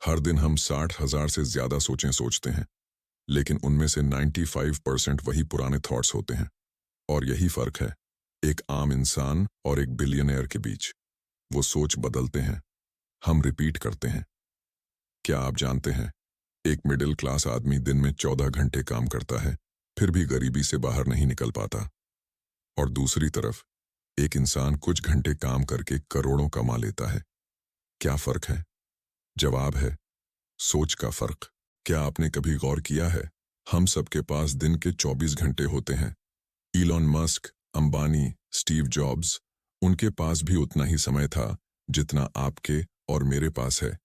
हर दिन हम 60,000 से ज्यादा सोचें सोचते हैं, लेकिन उनमें से 95% वही पुराने थॉट्स होते हैं। और यही फर्क है एक आम इंसान और एक बिलियनियर के बीच। वो सोच बदलते हैं, हम रिपीट करते हैं। क्या आप जानते हैं, एक मिडिल क्लास आदमी दिन में 14 घंटे काम करता है, फिर भी गरीबी से बाहर नहीं निकल पाता। और दूसरी तरफ एक इंसान कुछ घंटे काम करके करोड़ों कमा लेता है। क्या फर्क है? जवाब है सोच का फर्क। क्या आपने कभी गौर किया है, हम सबके पास दिन के 24 घंटे होते हैं। Elon Musk, Ambani, Steve jobs, उनके पास भी उतना ही समय था जितना आपके और मेरे पास है।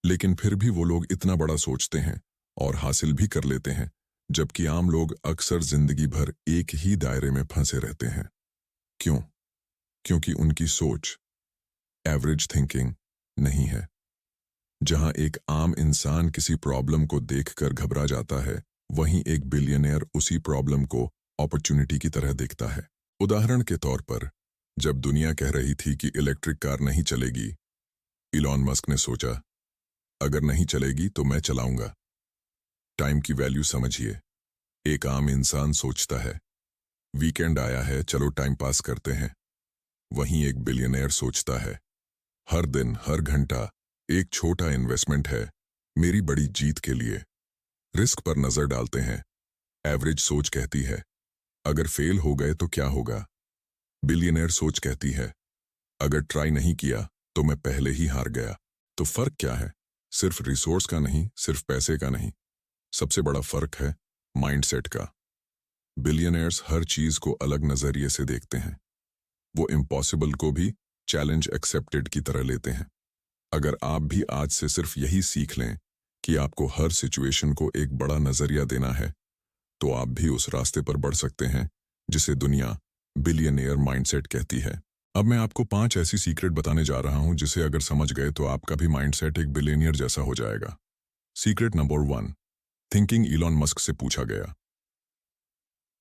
लेकिन फिर भी वो लोग इतना बड़ा सोचते हैं और हासिल भी कर लेते हैं, जबकि आम लोग अक्सर जिंदगी भर एक ही दायरे में फंसे रहते हैं। क्यों? क्योंकि उनकी सोच एवरेज थिंकिंग नहीं है। जहां एक आम इंसान किसी प्रॉब्लम को देखकर घबरा जाता है, वहीं एक बिलियनियर उसी प्रॉब्लम को अपॉर्चुनिटी की तरह देखता है। उदाहरण के तौर पर, जब दुनिया कह रही थी कि इलेक्ट्रिक कार नहीं चलेगी, इलॉन मस्क ने सोचा, अगर नहीं चलेगी तो मैं चलाऊंगा। टाइम की वैल्यू समझिए। एक आम इंसान सोचता है, वीकेंड आया है, चलो टाइम पास करते हैं। वहीं एक बिलियनियर सोचता है, हर दिन हर घंटा एक छोटा इन्वेस्टमेंट है, मेरी बड़ी जीत के लिए। रिस्क पर नजर डालते हैं। एवरेज सोच कहती है, अगर फेल हो गए तो क्या होगा? बिलियनियर सोच कहती है, अगर ट्राई नहीं किया तो मैं पहले ही हार गया। तो फर्क क्या है? सिर्फ रिसोर्स का नहीं, सिर्फ पैसे का नहीं, सबसे बड़ा फर्क है माइंडसेट का। बिलियनियर्स हर चीज को अलग नजरिए से देखते हैं। वो इम्पॉसिबल को भी चैलेंज एक्सेप्टेड की तरह लेते हैं। अगर आप भी आज से सिर्फ यही सीख लें कि आपको हर सिचुएशन को एक बड़ा नजरिया देना है, तो आप भी उस रास्ते पर बढ़ सकते हैं जिसे दुनिया बिलियनियर माइंडसेट कहती है। अब मैं आपको 5 ऐसी सीक्रेट बताने जा रहा हूं जिसे अगर समझ गए तो आपका भी माइंडसेट एक बिलियनियर जैसा हो जाएगा। Secret number 1, thinking Elon Musk से पूछा गया,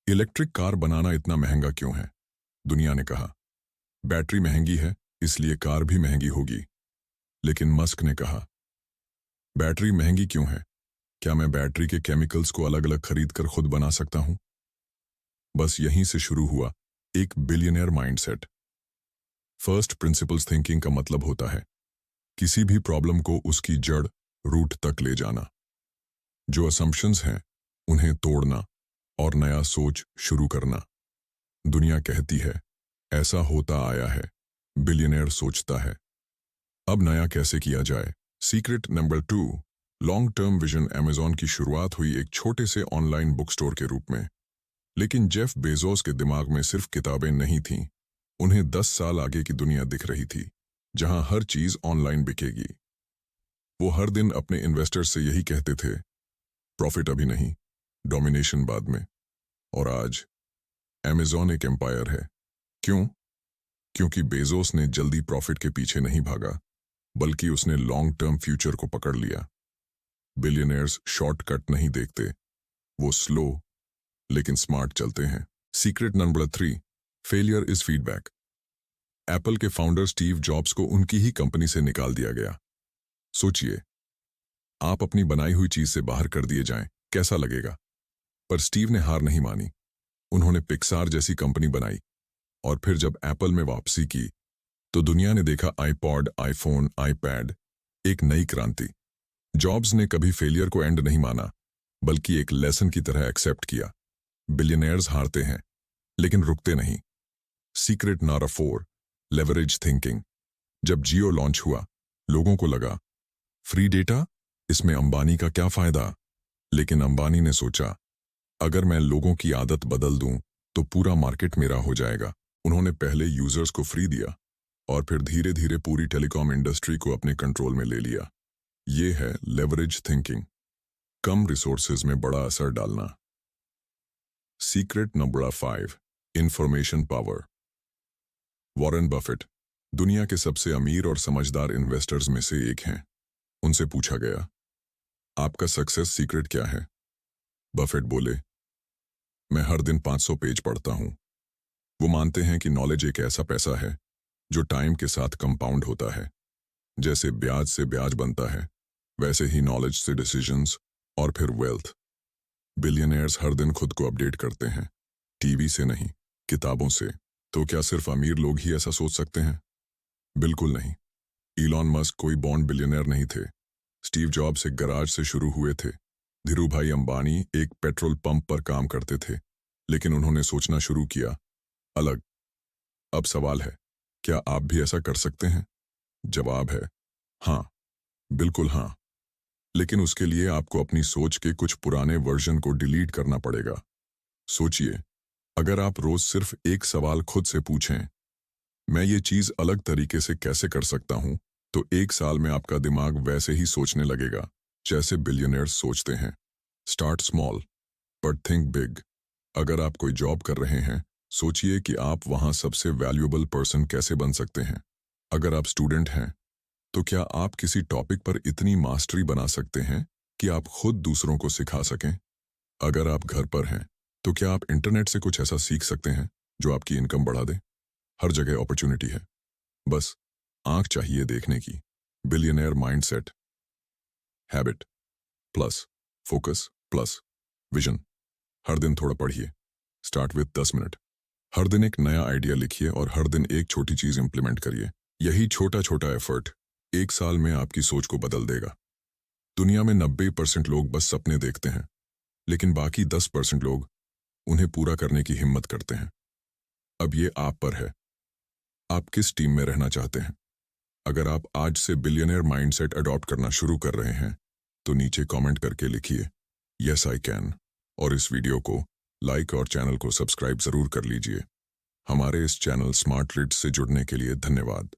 इलेक्ट्रिक कार बनाना इतना महंगा क्यों है? दुनिया ने कहा, बैटरी महंगी है इसलिए कार भी महंगी होगी। लेकिन मस्क ने कहा, बैटरी महंगी क्यों है? क्या मैं बैटरी के केमिकल्स को अलग अलग खरीद कर खुद बना सकता हूं? बस यहीं से शुरू हुआ एक billionaire mindset. First principles thinking का मतलब होता है किसी भी प्रॉब्लम को उसकी जड़, रूट तक ले जाना। जो असम्पशंस हैं उन्हें तोड़ना और नया सोच शुरू करना। दुनिया कहती है ऐसा होता आया है, बिलियनियर सोचता है अब नया कैसे किया जाए। Secret number 2, long term vision. Amazon की शुरुआत हुई एक छोटे से ऑनलाइन बुक स्टोर के रूप में, लेकिन जेफ बेजोस के दिमाग में सिर्फ किताबें नहीं थीं, उन्हें 10 साल आगे की दुनिया दिख रही थी, जहां हर चीज ऑनलाइन बिकेगी। वो हर दिन अपने इन्वेस्टर्स से यही कहते थे, प्रॉफिट अभी नहीं, डोमिनेशन बाद में। और आज अमेजॉन एक एम्पायर है। क्यों? क्योंकि बेजोस ने जल्दी प्रॉफिट के पीछे नहीं भागा, बल्कि उसने लॉन्ग टर्म फ्यूचर को पकड़ लिया। बिलियनियर्स शॉर्टकट नहीं देखते, वो स्लो लेकिन स्मार्ट चलते हैं। Secret number 3, failure is feedback. Apple के फाउंडर स्टीव जॉब्स को उनकी ही कंपनी से निकाल दिया गया। सोचिए, आप अपनी बनाई हुई चीज से बाहर कर दिए जाएं, कैसा लगेगा? पर स्टीव ने हार नहीं मानी। उन्होंने पिक्सार जैसी कंपनी बनाई, और फिर जब एप्पल में वापसी की तो दुनिया ने देखा आईपॉड, आईफोन, आईपैड, एक नई क्रांति। जॉब्स ने कभी फेलियर को एंड नहीं माना, बल्कि एक लेसन की तरह एक्सेप्ट किया। बिलियनियर्स हारते हैं लेकिन रुकते नहीं। Secret number 4, leverage thinking. जब जियो लॉन्च हुआ, लोगों को लगा फ्री डेटा, इसमें अंबानी का क्या फायदा? लेकिन अंबानी ने सोचा, अगर मैं लोगों की आदत बदल दूं तो पूरा मार्केट मेरा हो जाएगा। उन्होंने पहले यूजर्स को फ्री दिया और फिर धीरे धीरे पूरी टेलीकॉम इंडस्ट्री को अपने कंट्रोल में ले लिया। ये है लेवरेज थिंकिंग, कम रिसोर्सेज में बड़ा असर डालना। Secret number 5, information power. Warren Buffett दुनिया के सबसे अमीर और समझदार इन्वेस्टर्स में से एक हैं। उनसे पूछा गया, आपका सक्सेस सीक्रेट क्या है? बफेट बोले, मैं हर दिन 500 पेज पढ़ता हूं। वो मानते हैं कि नॉलेज एक ऐसा पैसा है जो टाइम के साथ कंपाउंड होता है। जैसे ब्याज से ब्याज बनता है, वैसे ही नॉलेज से डिसीजंस और फिर वेल्थ। बिलियनियर्स हर दिन खुद को अपडेट करते हैं, टीवी से नहीं, किताबों से। तो क्या सिर्फ अमीर लोग ही ऐसा सोच सकते हैं? बिल्कुल नहीं। इलॉन मस्क कोई बॉन्ड बिलियनियर नहीं थे। स्टीव जॉब्स एक गराज से शुरू हुए थे। धीरूभाई अंबानी एक पेट्रोल पंप पर काम करते थे, लेकिन उन्होंने सोचना शुरू किया अलग। अब सवाल है, क्या आप भी ऐसा कर सकते हैं? जवाब है हाँ, बिल्कुल हाँ। लेकिन उसके लिए आपको अपनी सोच के कुछ पुराने वर्जन को डिलीट करना पड़ेगा। सोचिए, अगर आप रोज सिर्फ एक सवाल खुद से पूछें, मैं ये चीज अलग तरीके से कैसे कर सकता हूं, तो एक साल में आपका दिमाग वैसे ही सोचने लगेगा जैसे बिलियनियर्स सोचते हैं। Start small but think big. अगर आप कोई जॉब कर रहे हैं, सोचिए कि आप वहां सबसे वैल्यूएबल पर्सन कैसे बन सकते हैं। अगर आप स्टूडेंट हैं, तो क्या आप किसी टॉपिक पर इतनी मास्टरी बना सकते हैं कि आप खुद दूसरों को सिखा सकें? अगर आप घर पर हैं, तो क्या आप इंटरनेट से कुछ ऐसा सीख सकते हैं जो आपकी इनकम बढ़ा दे? हर जगह अपॉर्चुनिटी है, बस आंख चाहिए देखने की। Billionaire mindset. Habit plus focus plus vision. हर दिन थोड़ा पढ़िए। Start with 10 minute. हर दिन एक नया आइडिया लिखिए और हर दिन एक छोटी चीज इंप्लीमेंट करिए। यही छोटा छोटा एफर्ट एक साल में आपकी सोच को बदल देगा। दुनिया में 90% लोग बस सपने देखते हैं, लेकिन बाकी 10% लोग उन्हें पूरा करने की हिम्मत करते हैं। अब ये आप पर है, आप किस टीम में रहना चाहते हैं? अगर आप आज से बिलियनियर माइंडसेट अडॉप्ट करना शुरू कर रहे हैं, तो नीचे कमेंट करके लिखिए यस आई कैन, और इस वीडियो को लाइक और चैनल को सब्सक्राइब जरूर कर लीजिए। हमारे इस चैनल स्मार्ट रीड्स से जुड़ने के लिए धन्यवाद।